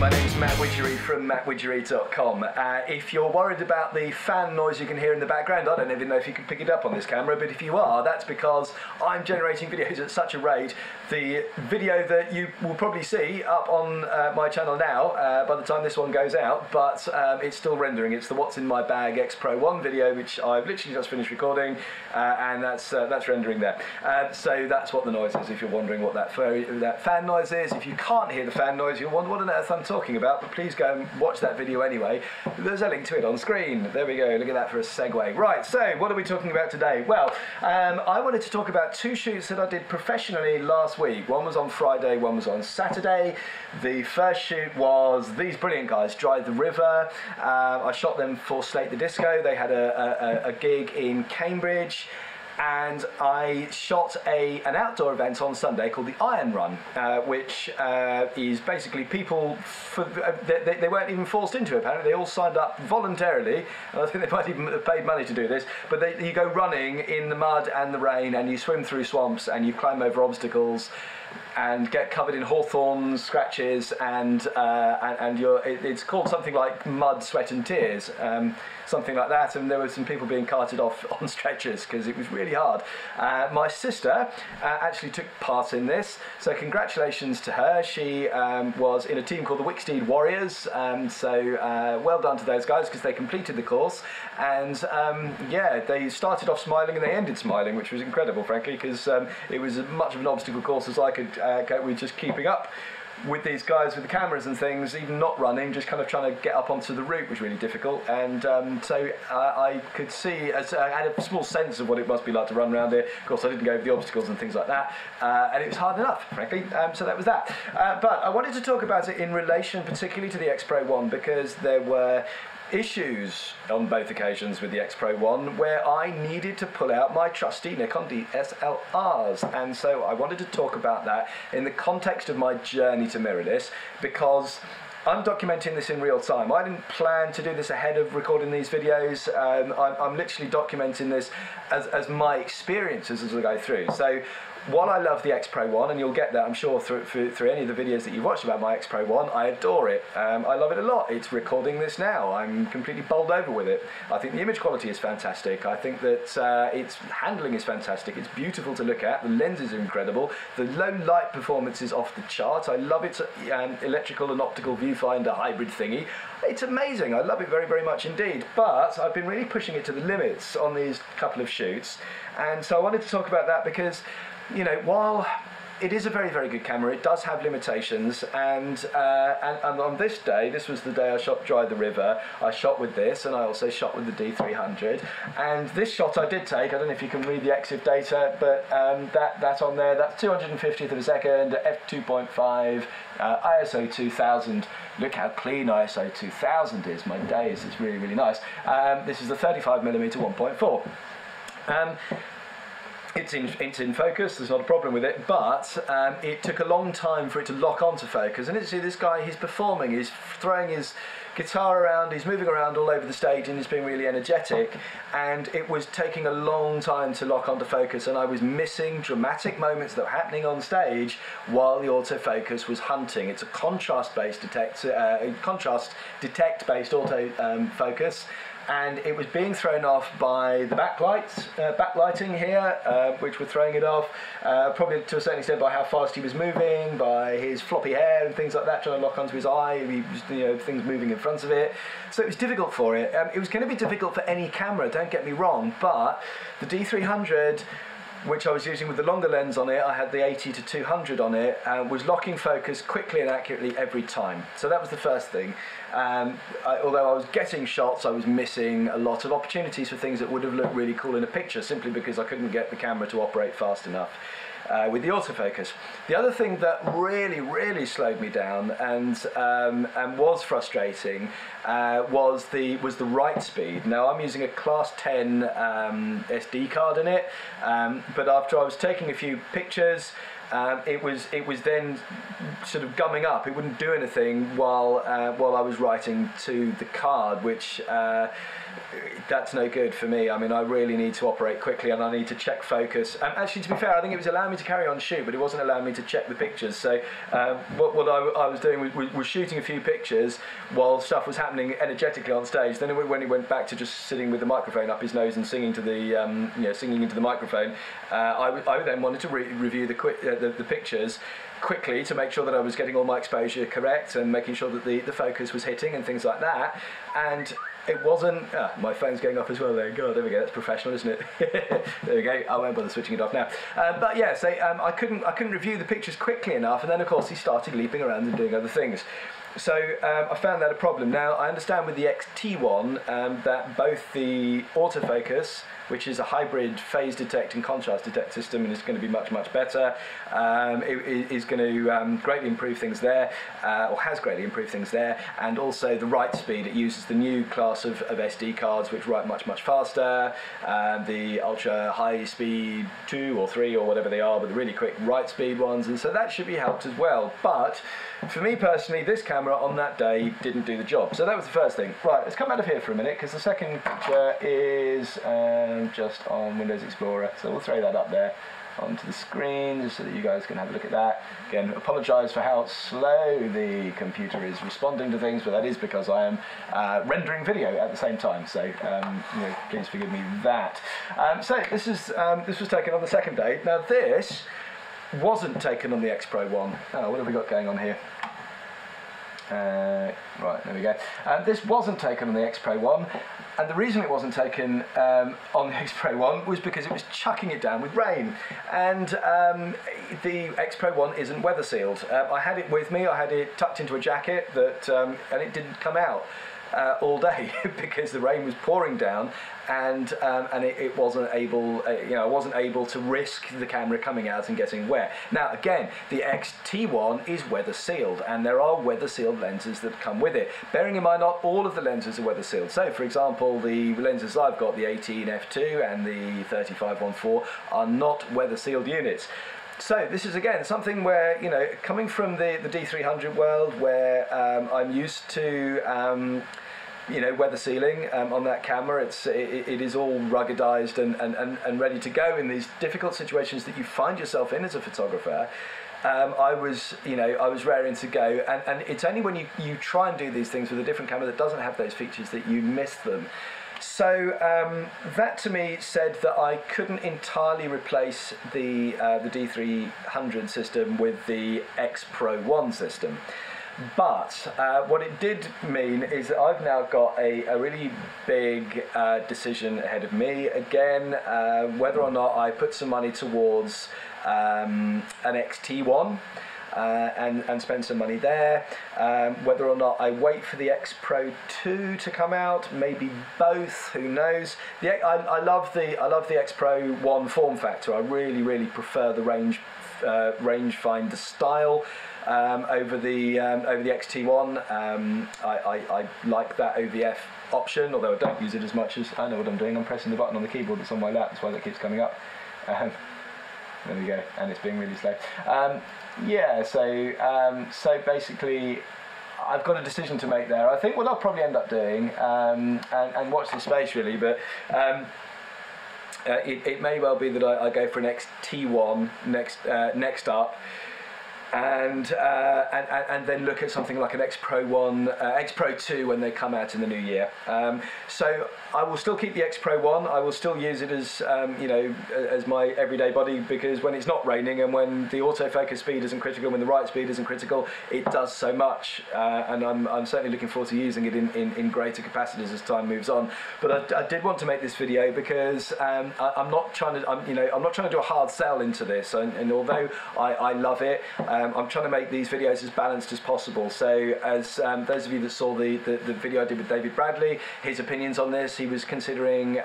My name's Matt Widgery from mattwidgery.com. If you're worried about the fan noise you can hear in the background, I don't even know if you can pick it up on this camera, but if you are, that's because I'm generating videos at such a rate. The video that you will probably see up on my channel now, by the time this one goes out, but it's still rendering. It's the What's in My Bag X Pro 1 video, which I've literally just finished recording, and that's rendering there. So that's what the noise is, if you're wondering what that fan noise is. If you can't hear the fan noise, you'll wonder what on earth I'm talking about, but please go and watch that video anyway. There's a link to it on screen. There we go, look at that for a segue. Right, so what are we talking about today? Well, I wanted to talk about two shoots that I did professionally last week. One was on Friday, one was on Saturday. The first shoot was these brilliant guys, Drive the River. I shot them for Slate the Disco. They had a gig in Cambridge. And I shot an outdoor event on Sunday called the Iron Run, which is basically people, they weren't even forced into it apparently, they all signed up voluntarily, and I think they might even have paid money to do this, but you go running in the mud and the rain, and you swim through swamps, and you climb over obstacles, and get covered in hawthorn scratches, and it's called something like Mud, Sweat and Tears, something like that, and there were some people being carted off on stretchers because it was really hard. My sister actually took part in this, so congratulations to her. She was in a team called the Wicksteed Warriors, so well done to those guys because they completed the course, and yeah, they started off smiling and they ended smiling, which was incredible frankly, because it was as much of an obstacle course as I could go with just keeping up with these guys with the cameras and things, even not running, just kind of trying to get up onto the route was really difficult, and so I could see, I had a small sense of what it must be like to run around it. Of course I didn't go over the obstacles and things like that, and it was hard enough frankly, so that was that. But I wanted to talk about it in relation particularly to the X Pro 1 because there were issues on both occasions with the X Pro 1 where I needed to pull out my trusty Nikon DSLRs, and so I wanted to talk about that in the context of my journey to mirrorless, because I'm documenting this in real time. I didn't plan to do this ahead of recording these videos. I'm literally documenting this as my experiences as I go through. So while I love the X Pro 1, and you'll get that I'm sure through any of the videos that you've watched about my X Pro 1, I adore it. I love it a lot. It's recording this now. I'm completely bowled over with it. I think the image quality is fantastic. I think that its handling is fantastic. It's beautiful to look at. The lenses are incredible. The low light performance is off the chart. I love its electrical and optical viewfinder hybrid thingy. It's amazing. I love it very, very much indeed. But I've been really pushing it to the limits on these couple of shoots. And so I wanted to talk about that because, you know, while it is a very, very good camera, it does have limitations, and on this day, this was the day I shot Drive the River, I shot with this, and I also shot with the D300, and this shot I did take, I don't know if you can read the EXIF data, but that's on there, that's 250th of a second, f2.5, ISO 2000, look how clean ISO 2000 is, my days, it's really, really nice. This is the 35mm 1.4. It's in focus, there's not a problem with it, but it took a long time for it to lock onto focus. And see this guy, he's performing, he's throwing his guitar around, he's moving around all over the stage and he's being really energetic, and it was taking a long time to lock onto focus, and I was missing dramatic moments that were happening on stage while the autofocus was hunting. It's a contrast-based detect-based autofocus, and it was being thrown off by the backlighting here, which were throwing it off, probably to a certain extent by how fast he was moving, by his floppy hair and things like that, trying to lock onto his eye, he was, you know, things moving in front of it. So it was difficult for it. It was going to be difficult for any camera, don't get me wrong, but the D300, which I was using with the longer lens on it, I had the 80 to 200 on it, was locking focus quickly and accurately every time. So that was the first thing. Although I was getting shots, I was missing a lot of opportunities for things that would have looked really cool in a picture, simply because I couldn't get the camera to operate fast enough with the autofocus. The other thing that really, really slowed me down and was frustrating was the write speed. Now I'm using a Class 10 SD card in it, but after I was taking a few pictures, it was then sort of gumming up. It wouldn't do anything while I was writing to the card, which that's no good for me. I mean, I really need to operate quickly, and I need to check focus. And actually, to be fair, I think it was allowing me to carry on shoot, but it wasn't allowing me to check the pictures. So what I was doing was shooting a few pictures while stuff was happening energetically on stage. Then when he went back to just sitting with the microphone up his nose and singing to the singing into the microphone, I then wanted to review the pictures quickly to make sure that I was getting all my exposure correct and making sure that the focus was hitting and things like that. And it wasn't. My phone's going off as well there. God, there we go. That's professional, isn't it? There we go. I won't bother switching it off now. But yeah, so I couldn't review the pictures quickly enough, and then of course he started leaping around and doing other things. So I found that a problem. Now I understand with the XT1 that both the autofocus, which is a hybrid phase detect and contrast detect system, and is going to be much better. It is going to greatly improve things there, or has greatly improved things there, and also the write speed. It uses the new class of SD cards which write much faster, the ultra high speed 2 or 3 or whatever they are, but the really quick write speed ones, and so that should be helped as well. But for me personally, this camera on that day didn't do the job. So that was the first thing. Right, let's come out of here for a minute, because the second picture is just on Windows Explorer, so we'll throw that up there onto the screen just so that you guys can have a look at that. Again, apologise for how slow the computer is responding to things, but that is because I am rendering video at the same time, so please forgive me that. So this was taken on the second day. Now this wasn't taken on the X Pro 1. Oh, what have we got going on here? Right, there we go. This wasn't taken on the X Pro 1, and the reason it wasn't taken on the X Pro 1 was because it was chucking it down with rain, and the X Pro 1 isn't weather sealed. I had it with me, I had it tucked into a jacket, and it didn't come out all day because the rain was pouring down, and it wasn't able, I wasn't able to risk the camera coming out and getting wet. Now again, the XT1 is weather sealed, and there are weather sealed lenses that come with it. Bearing in mind, not all of the lenses are weather sealed. So for example, the lenses I've got, the 18 f2 and the 35-1.4, are not weather sealed units. So this is again something where, coming from the D300 world, where I'm used to weather sealing on that camera. It is all ruggedized and ready to go in these difficult situations that you find yourself in as a photographer. I was raring to go, and it's only when you try and do these things with a different camera that doesn't have those features that you miss them. So that to me said that I couldn't entirely replace the D300 system with the X Pro 1 system. But what it did mean is that I've now got a really big decision ahead of me. Again, whether or not I put some money towards an XT1 and spend some money there, whether or not I wait for the X Pro 2 to come out, maybe both, who knows. I love the X Pro 1 form factor. I really prefer the rangefinder style over the XT1. I like that OVF option, although I don't use it as much as I know what I'm doing. I'm pressing the button on the keyboard that's on my lap, that's why that keeps coming up. There we go, and it's being really slow. Yeah, so basically I've got a decision to make there. I think what I'll probably end up doing, and watch this space really, but it may well be that I go for an XT1 next up, and then look at something like an X Pro 1, X Pro 2 when they come out in the new year. So I will still keep the X Pro 1. I will still use it as as my everyday body, because when it's not raining and when the autofocus speed isn't critical, when the write speed isn't critical, it does so much, and I'm certainly looking forward to using it in greater capacities as time moves on. But I did want to make this video because I'm not trying to do a hard sell into this, and although I love it, I'm trying to make these videos as balanced as possible. So as those of you that saw the video I did with David Bradley, his opinions on this, he was considering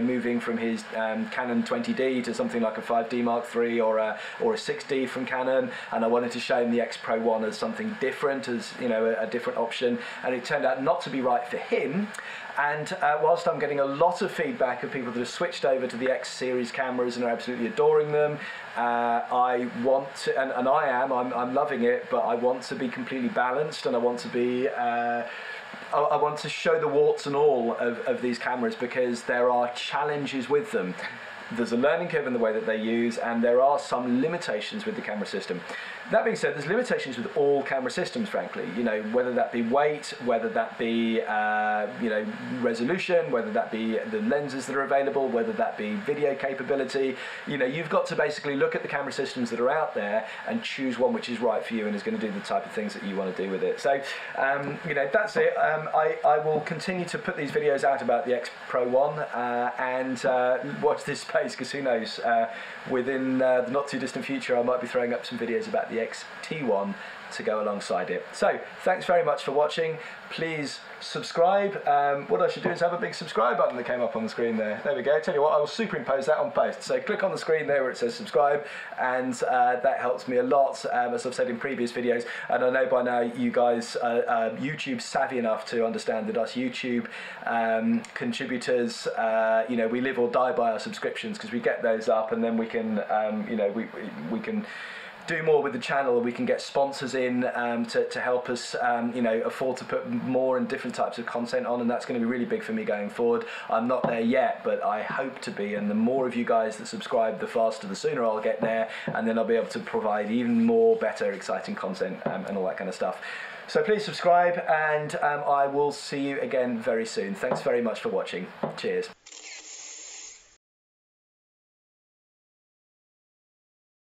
moving from his Canon 20D to something like a 5D Mark III or a 6D from Canon, and I wanted to show him the X Pro 1 as something different, as a different option, and it turned out not to be right for him. And whilst I'm getting a lot of feedback of people that have switched over to the X series cameras and are absolutely adoring them, I want to, and I'm loving it, but I want to be completely balanced, and I want to be I want to show the warts and all of these cameras, because there are challenges with them. There's a learning curve in the way that they use, and there are some limitations with the camera system. That being said, there's limitations with all camera systems, frankly. You know, whether that be weight, whether that be you know, resolution, whether that be the lenses that are available, whether that be video capability. You know, you've got to basically look at the camera systems that are out there and choose one which is right for you and is going to do the type of things that you want to do with it. So, you know, that's it. I will continue to put these videos out about the X Pro 1 and watch this space, because who knows, within the not too distant future I might be throwing up some videos about the XT1 to go alongside it. So thanks very much for watching. Please subscribe. What I should do is have a big subscribe button that came up on the screen there. There we go. Tell you what, I will superimpose that on post. So click on the screen there where it says subscribe, and that helps me a lot, as I've said in previous videos. And I know by now you guys are YouTube savvy enough to understand that us YouTube contributors, you know, we live or die by our subscriptions, because we get those up and then we can, you know, we can do more with the channel. We can get sponsors in to help us, you know, afford to put more and different types of content on, and that's going to be really big for me going forward. I'm not there yet, but I hope to be, and the more of you guys that subscribe, the faster, the sooner I'll get there, and then I'll be able to provide even more better, exciting content and all that kind of stuff. So please subscribe, and I will see you again very soon. Thanks very much for watching. Cheers.